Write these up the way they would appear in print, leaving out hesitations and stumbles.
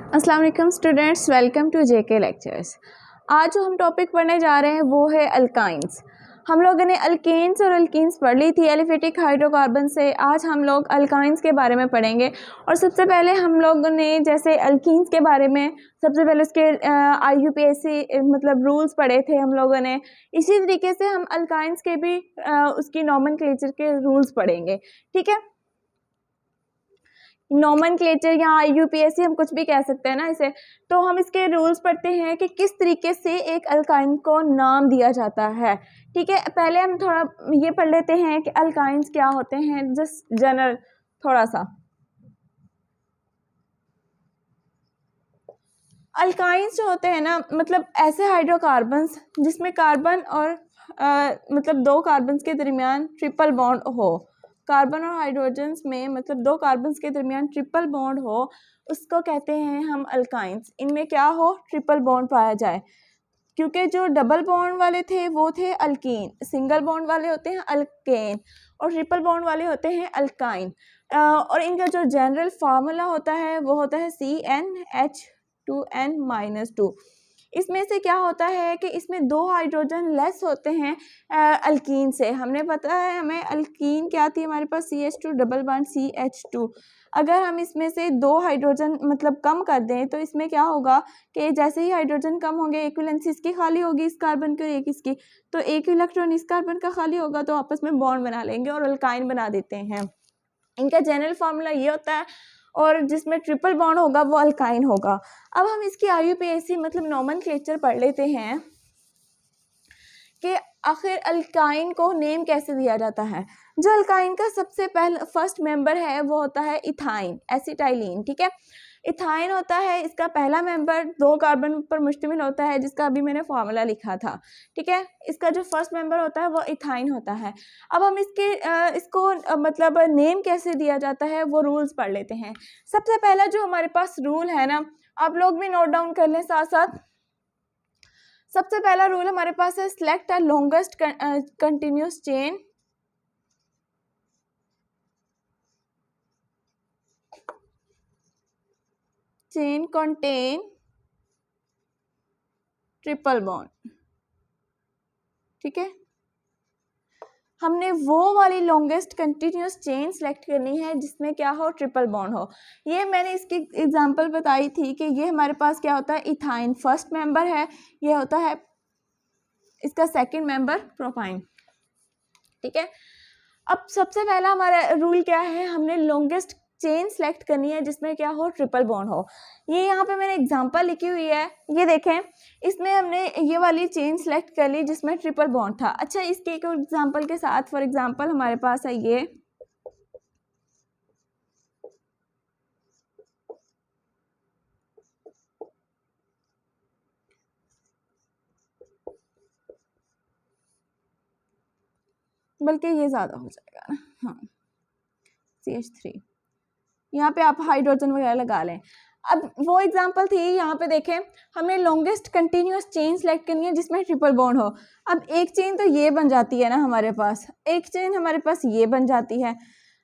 अस्सलाम वालेकुम students, welcome to JK lectures. आज जो हम टॉपिक पढ़ने जा रहे हैं वो है अल्काइंस। हम लोगों ने अल्केन्स और अल्कीन्स पढ़ ली थी एलिफेटिक हाइड्रोकार्बन से। आज हम लोग अल्काइंस के बारे में पढ़ेंगे। और सबसे पहले हम लोगों ने जैसे अल्कीन्स के बारे में सबसे पहले उसके IUPAC मतलब रूल्स पढ़े थे हम लोगों ने। इसी तरीके से हम अल्काइंस के भी उसकी नॉमेनक्लेचर के रूल्स पढ़ेंगे, ठीक है। नॉमेनक्लेचर या IUPAC हम कुछ भी कह सकते हैं ना इसे। तो हम इसके रूल्स पढ़ते हैं कि किस तरीके से एक अल्काइन को नाम दिया जाता है, ठीक है। पहले हम थोड़ा ये पढ़ लेते हैं कि अल्काइंस क्या होते हैं, जस्ट जनरल थोड़ा सा। अल्काइंस जो होते हैं ना, मतलब ऐसे हाइड्रोकार्बन्स जिसमें कार्बन और मतलब दो कार्बन्स के दरमियान ट्रिपल बॉन्ड हो। कार्बन और हाइड्रोजन्स में मतलब दो कार्बन्स के दरमियान ट्रिपल बॉन्ड हो, उसको कहते हैं हम अल्काइंस। इनमें क्या हो, ट्रिपल बॉन्ड पाया जाए। क्योंकि जो डबल बॉन्ड वाले थे वो थे अल्कीन, सिंगल बॉन्ड वाले होते हैं अल्केन, और ट्रिपल बॉन्ड वाले होते हैं अल्काइन। और इनका जो जनरल फार्मूला होता है वो होता है CnH2n-2। इसमें से क्या होता है कि इसमें दो हाइड्रोजन लेस होते हैं अल्कीन से। हमने पता है हमें अल्कीन क्या थी, हमारे पास CH2 डबल बॉन्ड CH2। अगर हम इसमें से दो हाइड्रोजन मतलब कम कर दें तो इसमें क्या होगा कि जैसे ही हाइड्रोजन कम होंगे एक वैलेंसी इसकी खाली होगी इस कार्बन की और एक इसकी, तो एक इलेक्ट्रॉन इस कार्बन का खाली होगा तो आपस में बॉन्ड बना लेंगे और अल्काइन बना देते हैं। इनका जनरल फार्मूला ये होता है, और जिसमें ट्रिपल बॉन्ड होगा वो अल्काइन होगा। अब हम इसकी IUPAC मतलब नॉमेनक्लेचर पढ़ लेते हैं कि आखिर अल्काइन को नेम कैसे दिया जाता है। जो अल्काइन का सबसे पहला फर्स्ट मेंबर है वो होता है इथाइन एसिटाइलिन, ठीक है। इथाइन होता है इसका पहला मेंबर, दो कार्बन पर मुश्तमिल होता है, जिसका अभी मैंने फार्मूला लिखा था, ठीक है। इसका जो फर्स्ट मेंबर होता है वो इथाइन होता है। अब हम इसको मतलब नेम कैसे दिया जाता है वो रूल्स पढ़ लेते हैं। सबसे पहला जो हमारे पास रूल है ना, आप लोग भी नोट डाउन कर लें साथ साथ। सबसे पहला रूल हमारे पास है select a longest continuous chain contain triple bond, ठीक है। हमने वो वाली लॉन्गेस्ट कंटिन्यूस चेन सेलेक्ट करनी है जिसमें क्या हो, ट्रिपल बॉन्ड हो। ये मैंने इसकी एग्जांपल बताई थी कि ये हमारे पास क्या होता है, इथाइन फर्स्ट मेंबर है, ये होता है इसका सेकंड मेंबर प्रोपाइन, ठीक है। अब सबसे पहला हमारा रूल क्या है, हमने लॉन्गेस्ट चेन सेलेक्ट करनी है जिसमें क्या हो, ट्रिपल बॉन्ड हो। ये यहाँ पे मैंने एग्जांपल लिखी हुई है, ये देखें। इसमें हमने ये वाली चेन सेलेक्ट कर ली जिसमें ट्रिपल बॉन्ड था। अच्छा, इसके एक एग्जांपल के साथ, फॉर एग्जांपल हमारे पास है ये, बल्कि ये ज़्यादा हो जाएगा ना, हाँ, CH3। यहाँ पे आप हाइड्रोजन वगैरह लगा लें। अब वो एग्जांपल थी, यहाँ पे देखें हमने लॉन्गेस्ट कंटिन्यूस चेन सेलेक्ट करनी है जिसमें ट्रिपल बॉन्ड हो। अब एक चेन तो ये बन जाती है ना हमारे पास, एक चेन हमारे पास ये बन जाती है।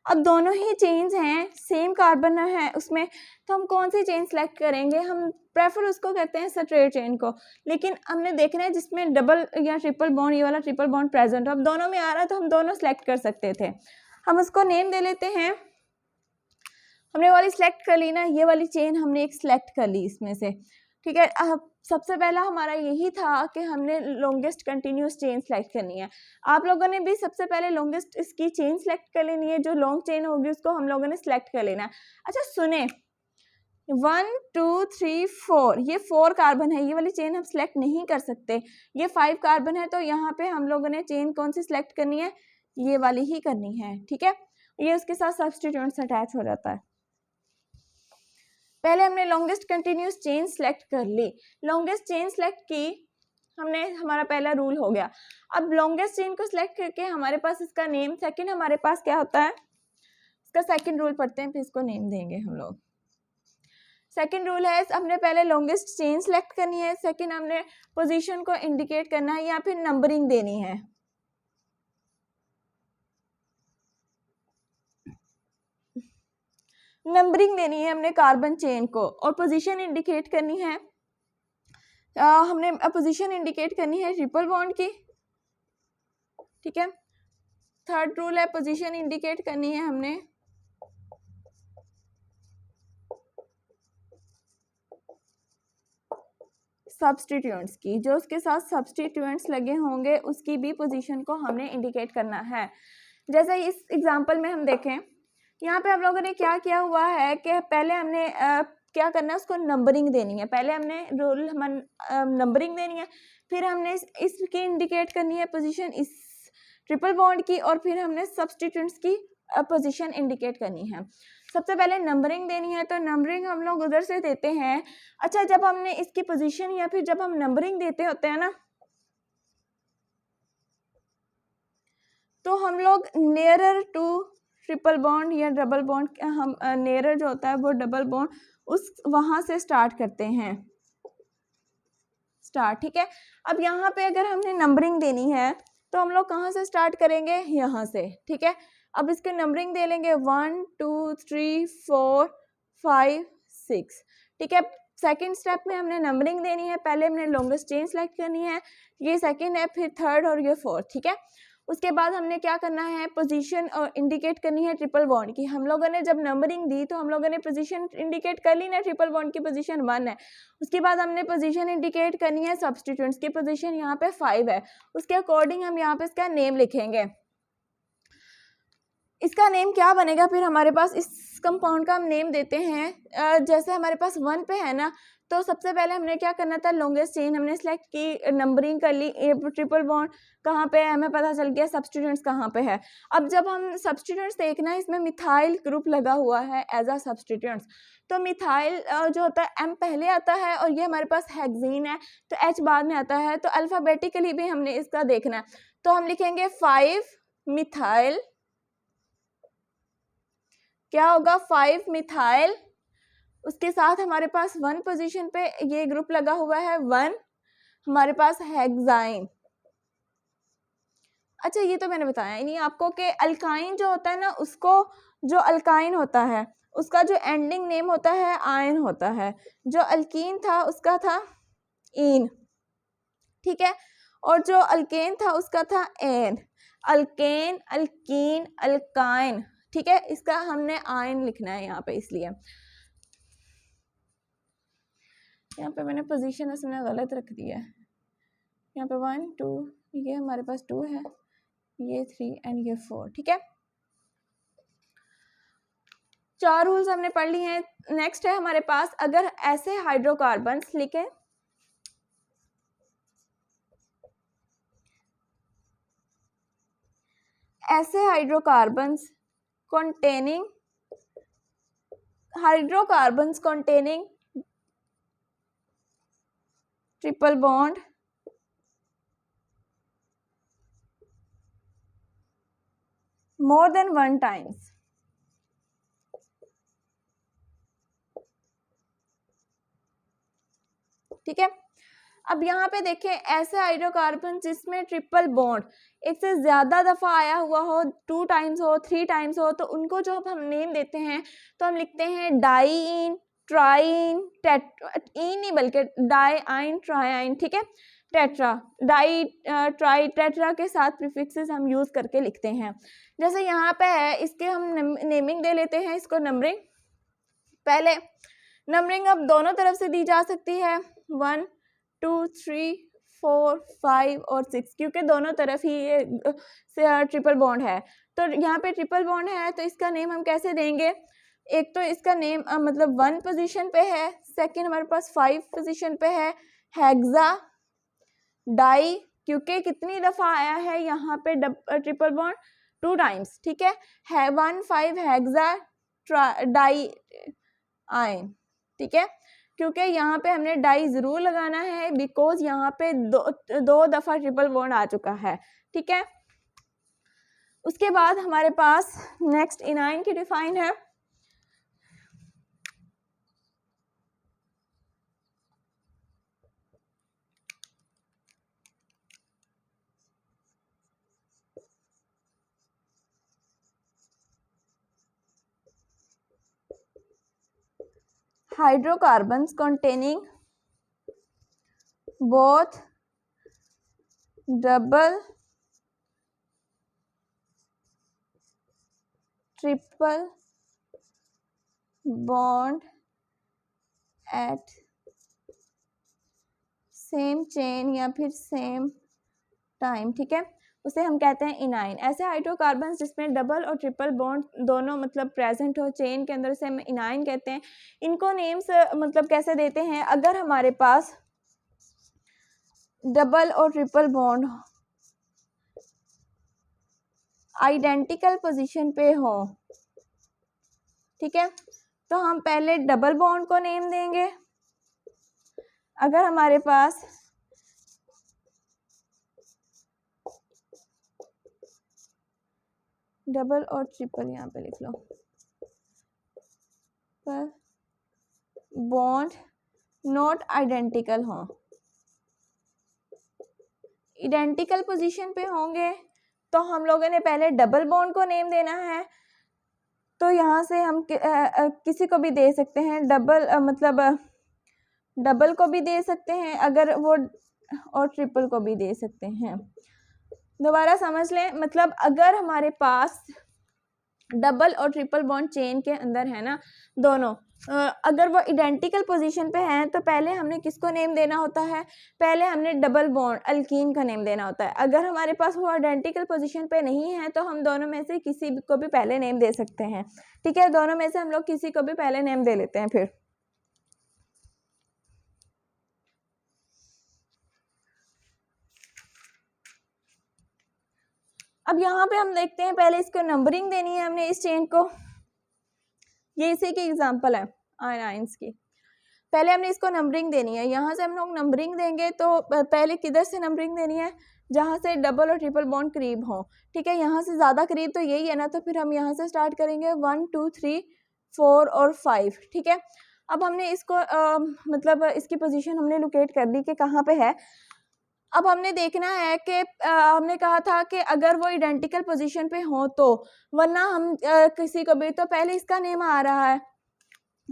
अब दोनों ही चेन्स हैं, सेम कार्बन है उसमें, तो हम कौन सी चेन सेलेक्ट करेंगे, हम प्रेफर उसको कहते हैं स्ट्रेट चेन को। लेकिन हमने देखना है जिसमें डबल या ट्रिपल बॉन्ड, ये वाला ट्रिपल बॉन्ड प्रेजेंट हो। अब दोनों में आ रहा है तो हम दोनों सेलेक्ट कर सकते थे। हम उसको नेम दे लेते हैं। हमने वाली सिलेक्ट कर ली ना, ये वाली चेन हमने एक सिलेक्ट कर ली इसमें से, ठीक है। अब सबसे पहला हमारा यही था कि हमने लॉन्गेस्ट कंटिन्यूस चेन सेलेक्ट करनी है। आप लोगों ने भी सबसे पहले लॉन्गेस्ट इसकी चेन सेलेक्ट कर लेनी है, जो लॉन्ग चेन होगी उसको हम लोगों ने सेलेक्ट कर लेना है। अच्छा सुने, 1 2 3 4, ये 4 कार्बन है, ये वाली चेन हम सेलेक्ट नहीं कर सकते। ये 5 कार्बन है, तो यहाँ पे हम लोगों ने चेन कौन सी सेलेक्ट करनी है, ये वाली ही करनी है, ठीक है। ये उसके साथ सब्स्टिट्यूएंट्स अटैच हो जाता है। पहले हमने लॉन्गेस्ट कंटिन्यूस चेन सेलेक्ट कर ली, लॉन्गेस्ट चेन सेलेक्ट की हमने, हमारा पहला रूल हो गया। अब लॉन्गेस्ट चेन को सिलेक्ट करके हमारे पास इसका नेम, सेकंड हमारे पास क्या होता है, इसका सेकंड रूल पढ़ते हैं फिर इसको नेम देंगे हम लोग। सेकंड रूल है, हमने पहले लॉन्गेस्ट चेन सेलेक्ट करनी है, सेकंड हमने पोजीशन को इंडिकेट करना है या फिर नंबरिंग देनी है। नंबरिंग देनी है हमने कार्बन चेन को, और पोजीशन इंडिकेट करनी है हमने पोजीशन इंडिकेट करनी है ट्रिपल बॉन्ड की, ठीक है। थर्ड रूल है पोजीशन इंडिकेट करनी है हमने सब्स्टिट्यूएंट्स की, जो उसके साथ सब्स्टिट्यूएंट्स लगे होंगे उसकी भी पोजीशन को हमने इंडिकेट करना है। जैसे इस एग्जांपल में हम देखें, यहाँ पे आप लोगों ने क्या किया हुआ है कि पहले हमने क्या करना है, उसको नंबरिंग देनी है। पहले हमने रूल नंबरिंग देनी है, फिर हमने इसकी इंडिकेट करनी है पोजीशन इस ट्रिपल बॉन्ड की, और फिर हमने सब्स्टिट्यूएंट्स की पोजीशन इंडिकेट करनी है। सबसे पहले नंबरिंग देनी है, तो नंबरिंग हम लोग उधर से देते हैं। अच्छा, जब हमने इसकी पोजीशन या फिर जब हम नंबरिंग देते होते हैं ना, तो हम लोग नियरर टू ट्रिपल बॉन्ड या डबल बॉन्ड, हम नियरर जो होता है वो डबल बॉन्ड उस वहां से स्टार्ट करते हैं, स्टार्ट, ठीक है। अब यहाँ पे अगर हमने नंबरिंग देनी है तो हम लोग कहाँ से स्टार्ट करेंगे, यहाँ से, ठीक है। अब इसके नंबरिंग दे लेंगे 1 2 3 4 5 6, ठीक है। सेकंड स्टेप में हमने नंबरिंग देनी है, पहले हमने लॉन्गेस्ट चेन सेलेक्ट करनी है, ये सेकंड है, फिर थर्ड और ये फोर्थ, ठीक है। उसके बाद हमने क्या करना है, पोजीशन और इंडिकेट करनी है ट्रिपल बॉन्ड की। हम लोगों ने जब नंबरिंग दी तो हम लोगों ने पोजीशन इंडिकेट कर ली ना, ट्रिपल बॉन्ड की पोजीशन 1 है। उसके बाद हमने पोजीशन इंडिकेट करनी है सब्स्टिट्यूएंट्स की, पोजीशन यहाँ पे 5 है। उसके अकॉर्डिंग हम यहाँ पे इसका नेम लिखेंगे। इसका नेम क्या बनेगा, फिर हमारे पास इस कंपाउंड का हम नेम देते हैं। जैसे हमारे पास 1 पे है ना, तो सबसे पहले हमने क्या करना था, लॉन्गेस्ट चेन हमने सेलेक्ट की, नंबरिंग कर ली, ट्रिपल बॉन्ड कहाँ पे है हमें पता चल गया, सब्स्टिट्यूएंट्स कहाँ पे है। अब जब हम सब्स्टिट्यूएंट्स देखना है, इसमें मिथाइल ग्रुप लगा हुआ है एज अ सब्स्टिट्यूएंट्स, तो मिथाइल जो होता है एम पहले आता है, और ये हमारे पास हेक्सेन है तो एच बाद में आता है। तो अल्फाबेटिकली भी हमने इसका देखना है, तो हम लिखेंगे 5 मिथाइल, क्या होगा 5 मिथाइल। उसके साथ हमारे पास 1 पोजीशन पे ये ग्रुप लगा हुआ है 1, हमारे पास हेक्साइन। अच्छा, ये तो मैंने बताया नहीं आपको कि अल्काइन जो होता है ना, उसको जो अल्काइन होता है उसका जो एंडिंग नेम होता है आयन होता है, जो अल्कीन था उसका था इन, ठीक है, और जो अल्केन था उसका था एन। अल्केन, अल्कीन, अल्काइन, ठीक है, इसका हमने आयन लिखना है यहाँ पे, इसलिए यहाँ पे मैंने पोजीशन इसमें गलत रख दिया है। यहाँ पे 1 2, ये हमारे पास 2 है, ये 3 एंड ये 4, ठीक है। 4 रूल्स हमने पढ़ लिए हैं। नेक्स्ट है हमारे पास, अगर ऐसे हाइड्रोकार्बन्स लिखें, ऐसे hydrocarbons containing triple bond more than 1 times, ठीक है। अब यहाँ पे देखें, ऐसे हाइड्रोकार्बन जिसमें ट्रिपल बॉन्ड एक से ज्यादा दफा आया हुआ हो, 2 टाइम्स हो, 3 टाइम्स हो, तो उनको जो हम नेम देते हैं तो हम लिखते हैं डाईइन, ट्राईइन, इन नहीं बल्कि डाईइन, ट्राईइन, ठीक है, टेट्रा, डाई, ट्राई, टेट्रा के साथ प्रीफिक्सेस हम यूज करके लिखते हैं। जैसे यहाँ पे है, इसके हम नेमिंग दे लेते हैं, इसको नंबरिंग। पहले नंबरिंग अब दोनों तरफ से दी जा सकती है, 1 2 3 4 5 और 6, क्योंकि दोनों तरफ ही ये ट्रिपल बॉन्ड है। तो यहाँ पे ट्रिपल बॉन्ड है तो इसका नेम हम कैसे देंगे, एक तो इसका नेम मतलब 1 पोजीशन पे है, सेकंड हमारे पास 5 पोजीशन पे है हेक्सा डाई, क्योंकि कितनी दफा आया है यहाँ पे ट्रिपल बॉन्ड 2 टाइम्स, ठीक है, 1 5 हेक्सा डाई आयन, ठीक है, क्योंकि यहाँ पे हमने डाई जरूर लगाना है बिकॉज यहाँ पे दो दफा ट्रिपल बॉन्ड आ चुका है, ठीक है। उसके बाद हमारे पास नेक्स्ट इनाइन की डिफाइन है, hydrocarbons containing both double triple bond at same chain या फिर सेम टाइम, ठीक है, उसे हम कहते हैं इनाइन। ऐसे हाइड्रोकार्बन्स जिसमें डबल और ट्रिपल बॉन्ड दोनों मतलब प्रेजेंट हो चेन के अंदर, उसे हम इनाइन कहते हैं। इनको नेम्स मतलब कैसे देते हैं, अगर हमारे पास डबल और ट्रिपल बॉन्ड आइडेंटिकल पोजीशन पे हो, ठीक है, तो हम पहले डबल बॉन्ड को नेम देंगे। अगर हमारे पास डबल और ट्रिपल, यहाँ पे लिख लो, पर बॉन्ड नॉट आइडेंटिकल हो, आइडेंटिकल पोजीशन पे होंगे तो हम लोगों ने पहले डबल बॉन्ड को नेम देना है। तो यहाँ से हम किसी को भी दे सकते हैं, डबल मतलब डबल को भी दे सकते हैं अगर वो, और ट्रिपल को भी दे सकते हैं। दोबारा समझ लें, मतलब अगर हमारे पास डबल और ट्रिपल बॉन्ड चेन के अंदर है ना दोनों, अगर वो आइडेंटिकल पोजीशन पे हैं तो पहले हमने किसको नेम देना होता है, पहले हमने डबल बॉन्ड अल्कीन का नेम देना होता है। अगर हमारे पास वो आइडेंटिकल पोजीशन पे नहीं है तो हम दोनों में से किसी को भी पहले नेम दे सकते हैं, ठीक है, दोनों में से हम लोग किसी को भी पहले नेम दे लेते हैं। फिर अब यहाँ पे हम देखते हैं, पहले इसको नंबरिंग देनी है हमने इस चेन को, ये इसी की एग्जांपल है आयनाइंस की। पहले हमने इसको नंबरिंग देनी है, यहाँ से हम लोग नंबरिंग देंगे तो पहले किधर से नंबरिंग देनी है, जहाँ से डबल और ट्रिपल बॉन्ड करीब हो, ठीक है, यहाँ से ज़्यादा करीब तो यही है ना, तो फिर हम यहाँ से स्टार्ट करेंगे 1 2 3 4 और 5, ठीक है। अब हमने इसको मतलब इसकी पोजीशन हमने लोकेट कर दी कि कहाँ पे है। अब हमने देखना है कि हमने कहा था कि अगर वो आइडेंटिकल पोजीशन पे हो तो, वरना हम किसी को भी, तो पहले इसका नेम आ रहा है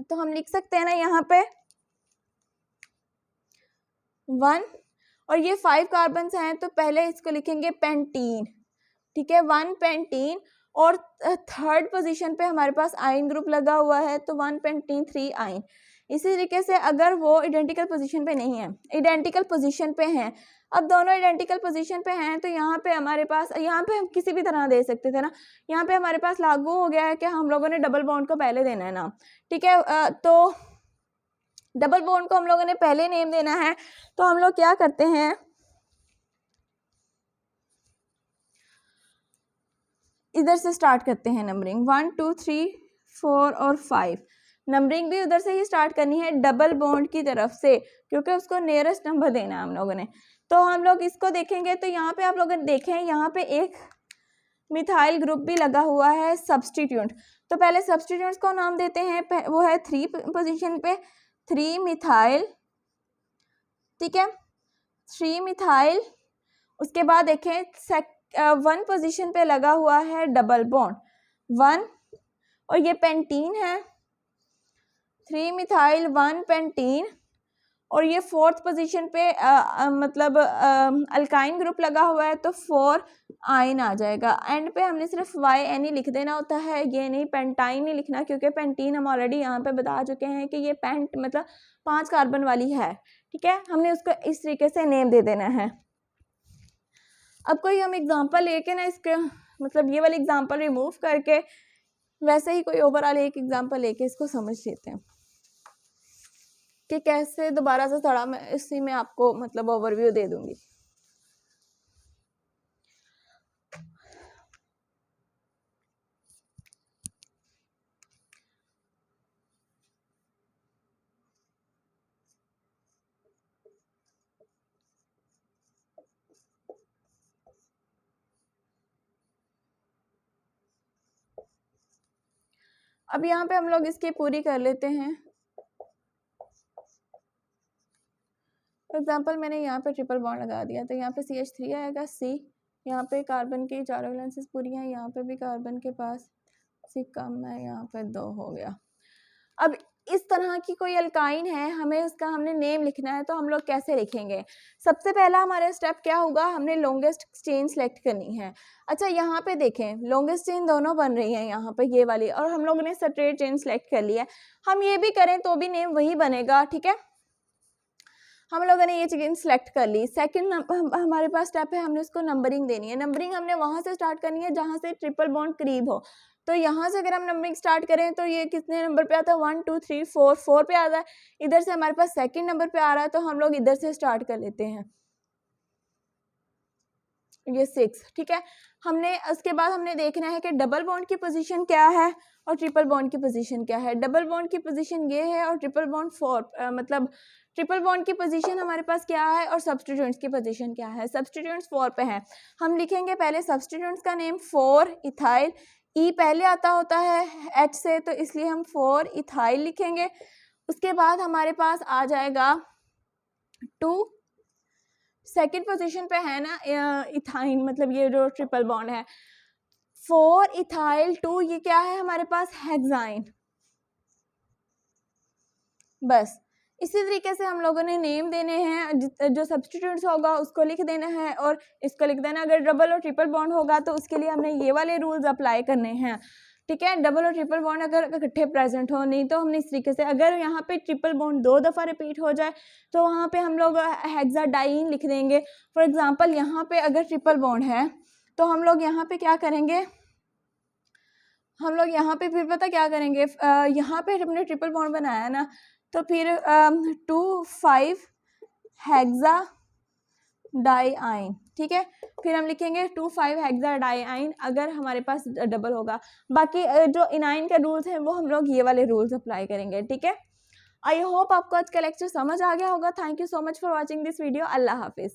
तो हम लिख सकते हैं ना यहाँ पे 1, और ये 5 कार्बन्स हैं तो पहले इसको लिखेंगे पेंटीन, ठीक है, 1 पेंटीन, और थर्ड पोजीशन पे हमारे पास आयन ग्रुप लगा हुआ है तो 1 पेंटीन 3 आयन। इसी तरीके से अगर वो आइडेंटिकल पोजीशन पे नहीं है, आइडेंटिकल पोजीशन पे हैं, अब दोनों आइडेंटिकल पोजीशन पे हैं तो यहाँ पे हमारे पास, यहाँ पे हम किसी भी तरह दे सकते थे ना, यहाँ पे हमारे पास लागू हो गया है कि हम लोगों ने डबल बॉन्ड को पहले देना है ना, ठीक है, तो डबल बॉन्ड को हम लोगों ने पहले नेम देना है। तो हम लोग क्या करते हैं, इधर से स्टार्ट करते हैं नंबरिंग, 1 2 3 4 और 5, नंबरिंग भी उधर से ही स्टार्ट करनी है डबल बॉन्ड की तरफ से, क्योंकि उसको नियरेस्ट नंबर देना है हम लोगों ने। तो हम लोग इसको देखेंगे तो यहाँ पे आप लोग देखें, यहाँ पे एक मिथाइल ग्रुप भी लगा हुआ है सब्सटीट्यूएंट, तो पहले सब्सटीट्यूएंट्स को नाम देते हैं, वो है 3 पोजीशन पे 3 मिथाइल, ठीक है, 3 मिथाइल। उसके बाद देखें 1 पोजीशन पे लगा हुआ है डबल बॉन्ड 1, और ये पेंटीन है, 3 मिथाइल 1 पेंटीन, और ये 4th पोजीशन पे मतलब अल्काइन ग्रुप लगा हुआ है तो 4 आयन आ जाएगा। एंड पे हमने सिर्फ YN ही लिख देना होता है, ये नहीं पेंटाइन नहीं लिखना, क्योंकि पेंटीन हम ऑलरेडी यहाँ पे बता चुके हैं कि ये पेंट मतलब 5 कार्बन वाली है, ठीक है, हमने उसको इस तरीके से नेम दे देना है। अब कोई हम एग्जांपल लेके ना इसके मतलब ये वाली एग्जांपल रिमूव करके वैसे ही कोई ओवरऑल एक एग्जांपल लेके इसको समझ लेते हैं कि कैसे दोबारा से थोड़ा मैं इसी में आपको मतलब ओवरव्यू दे दूंगी। अब यहाँ पे हम लोग इसकी पूरी कर लेते हैं। फॉर एग्जाम्पल मैंने यहाँ पे ट्रिपल बॉन्ड लगा दिया तो यहाँ पे CH3 आएगा, C, यहाँ पे कार्बन की 4 वैलेंसीज पूरी हैं, यहाँ पे भी कार्बन के पास C कम है, यहाँ पे 2 हो गया। अब इस तरह की कोई अल्काइन है, हमें उसका हमने नेम लिखना है, तो हम लोग कैसे लिखेंगे? सबसे पहला हमारा स्टेप क्या होगा, हमने लॉन्गेस्ट चेन सेलेक्ट करनी है। अच्छा यहाँ पे देखें लॉन्गेस्ट चेन दोनों बन रही हैं यहाँ पे ये वाली, और हम लोगों ने स्ट्रेट चेन सेलेक्ट कर लिया है। हम ये भी करें तो भी नेम वही बनेगा, ठीक है। हम लोगों ने ये चेन सेलेक्ट कर ली। सेकंड हमारे पास स्टेप है, हमने उसको नंबरिंग देनी है। नंबरिंग हमने वहाँ से स्टार्ट करनी है जहाँ से ट्रिपल बॉन्ड करीब हो। तो यहाँ से अगर हम नंबरिंग स्टार्ट करें तो ये कितने नंबर पे आता है, 1 2 3 4 पे आता है। इधर से हमारे पास सेकंड नंबर पे आ रहा है, तो हम लोग इधर से स्टार्ट कर लेते हैं, ये 6, ठीक है। हमने उसके बाद हमने देखना है कि डबल बॉन्ड की पोजीशन क्या है और ट्रिपल बॉन्ड की पोजीशन क्या है। डबल बॉन्ड की पोजीशन ये है और ट्रिपल बॉन्ड 4, मतलब ट्रिपल बॉन्ड की पोजीशन हमारे पास क्या है और सब्स्टिट्यूएंट्स की पोजीशन क्या है। सब्स्टिट्यूएंट्स 4 पे है। हम लिखेंगे पहले सब्स्टिट्यूएंट्स का नेम 4 इथाइल। ई पहले आता होता है एच से, तो इसलिए हम 4 इथाइल लिखेंगे। उसके बाद हमारे पास आ जाएगा 2, सेकेंड पोजीशन पे है ना इथाइन, मतलब ये जो ट्रिपल बॉन्ड है 4 इथाइल 2, ये क्या है हमारे पास, हेक्साइन। बस इसी तरीके से हम लोगों ने नेम देने हैं, जो सब्स्टिट्यूएंट्स होगा उसको लिख देना है और इसको लिख देना। अगर डबल और ट्रिपल बॉन्ड होगा तो उसके लिए हमने ये वाले रूल्स अप्लाई करने हैं, ठीक है। डबल और ट्रिपल बॉन्ड अगर इकट्ठे प्रेजेंट हो, नहीं तो हमने इस तरीके से, अगर यहाँ पे ट्रिपल बॉन्ड 2 दफ़ा रिपीट हो जाए तो वहाँ पे हम लोग हेक्साडाइन लिख देंगे। फॉर एग्जांपल यहाँ पे अगर ट्रिपल बॉन्ड है तो हम लोग यहाँ पे क्या करेंगे, हम लोग यहाँ पे फिर पता क्या करेंगे, यहाँ पे हमने ट्रिपल बॉन्ड बनाया ना, तो फिर 2,5 हेक्सा डाइआइन, ठीक है। फिर हम लिखेंगे 2,5 हेक्सा डाइआइन अगर हमारे पास डबल होगा। बाकी जो इनाइन के रूल्स हैं वो हम लोग ये वाले रूल्स अप्लाई करेंगे, ठीक है। आई होप आपको आज का लेक्चर समझ आ गया होगा। Thank you so much for watching this video. Allah हाफिज़।